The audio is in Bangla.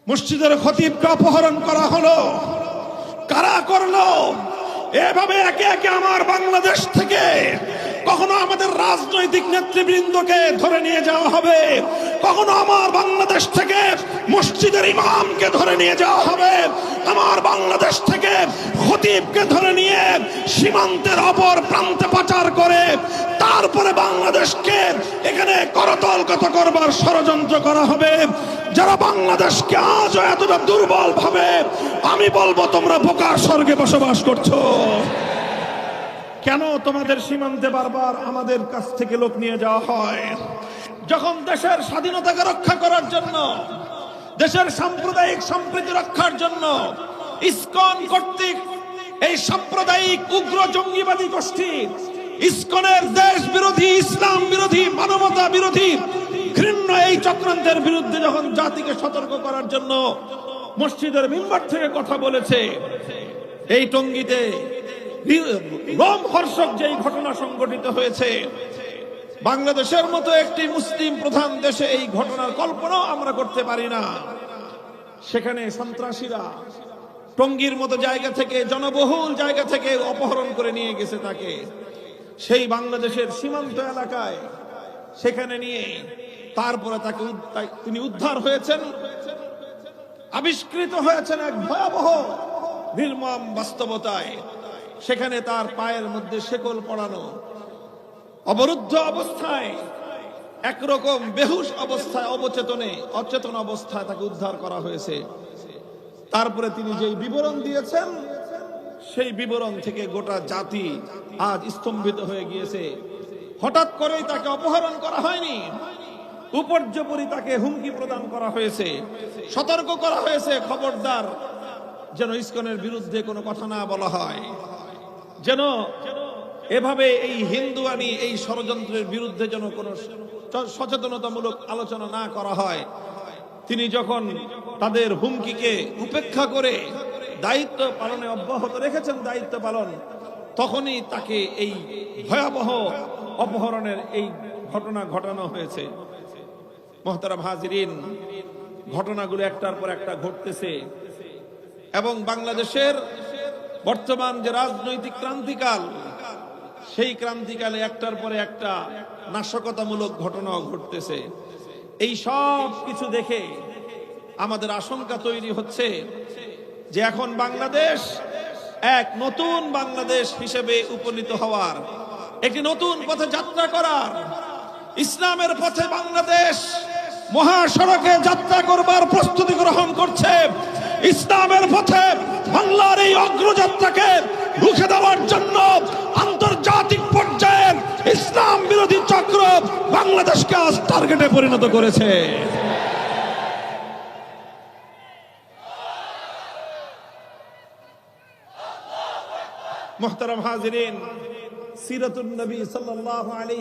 মসজিদের খতিবকে অপহরণ করা হলো। কারা করলো? এভাবে একে একে আমার বাংলাদেশ থেকে কখনো আমাদের রাজনৈতিক নেতৃবৃন্দকে ধরে নিয়ে যাওয়া হবে, কখনো আমার বাংলাদেশ থেকে মসজিদের ইমামকে ধরে নিয়ে যাওয়া হবে, আমার বাংলাদেশ থেকে খতিবকে ধরে নিয়ে সীমান্তের অপর প্রান্তে পাচার করে তারপরে বাংলাদেশকে এখানে করতলগত করবার ষড়যন্ত্র করা হবে। যারা বাংলাদেশকে আজও এতটা দুর্বল ভাবে, আমি বলবো তোমরা বোকার স্বর্গে বসবাস করছো। কেন তোমাদের সীমান্তে বারবার আমাদের কাছ থেকে লোক নিয়ে যাওয়া হয়? যখন দেশের স্বাধীনতাকে রক্ষা করার জন্য, দেশের সাম্প্রদায়িক সম্প্রীতি রক্ষার জন্য ইসকন কর্তৃক এই সাম্প্রদায়িক উগ্র জঙ্গিবাদী গোষ্ঠী ইসকনের দেশ বিরোধী, ইসলাম বিরোধী, মানবতা বিরোধী ঘৃণ্য এই চক্রান্তের বিরুদ্ধে যখন জাতিকে সতর্ক করার জন্য মসজিদের মিম্বার থেকে কথা বলেছে, এই টঙ্গীতে রোমহর্ষক যেই ঘটনা সংঘটিত হয়েছে, বাংলাদেশের মতো একটি মুসলিম প্রধান দেশে এই ঘটনার কল্পনাও আমরা করতে পারি না। সেখানে সন্ত্রাসীরা টঙ্গীর মতো জায়গা থেকে, জনবহুল জায়গা থেকে অপহরণ করে নিয়ে গেছে তাকে, সেই বাংলাদেশের সীমান্ত এলাকায় সেখানে নিয়ে তারপরে তিনি উদ্ধার হয়েছেন, আবিষ্কৃত হয়েছেন এক ভয়াবহ নির্মম বাস্তবতায়। সেখানে তার পায়ের মধ্যে শেকল পড়ানো, অবরুদ্ধ অবস্থায়, একরকম বেহুশ অবস্থায়, অচেতন অবস্থায় তাকে উদ্ধার করা হয়েছে। তারপরে তিনি যেই বিবরণ দিয়েছেন, সেই বিবরণ থেকে গোটা জাতি আজ স্তম্ভিত হয়ে গিয়েছে। হঠাৎ করেই তাকে অপহরণ করা হয়নি, উপর্যুপরি তাকে হুমকি প্রদান করা হয়েছে, সতর্ক করা হয়েছে, খবরদার যেন ইসকনের বিরুদ্ধে কোনো কথা না বলা হয়, যেন এভাবে এই হিন্দুয়ানি এই ষড়যন্ত্রের বিরুদ্ধে যেন কোনো সচেতনতামূলক আলোচনা না করা হয়। তিনি যখন তাদের হুমকিকে উপেক্ষা করে দায়িত্ব পালনে অব্যাহত রেখেছেন, দায়িত্ব পালন, তখনই তাকে এই ভয়াবহ অপহরণের এই ঘটনা ঘটানো হয়েছে। মুহতারাম হাজিরিন, ঘটনাগুলো একটার পর একটা ঘটতেছে এবং বাংলাদেশের বর্তমান যে রাজনৈতিক ক্রান্তিকাল, সেই ক্রান্তিকালে একটার পরে একটা নাশকতামূলক ঘটনাও ঘটতেছে। এই সব কিছু দেখে আমাদের আশঙ্কা তৈরি হচ্ছে যে এখন বাংলাদেশ এক নতুন বাংলাদেশ হিসেবে উপনীত হওয়ার, একটি নতুন পথে যাত্রা করার, ইসলামের পথে বাংলাদেশ মহাসড়কে যাত্রা করবার প্রস্তুতি গ্রহণ করছে। ইসলামের পথে বাংলার এই অগ্রযাত্রাকে রুখে দেওয়ার জন্য আন্তর্জাতিক পর্যায়ে ইসলাম বিরোধী চক্র বাংলাদেশকে আজ টার্গেটে পরিণত করেছে। মুহতারাম হাজিরিন, সিরাতুন নবী সাল্লাল্লাহু আলাইহি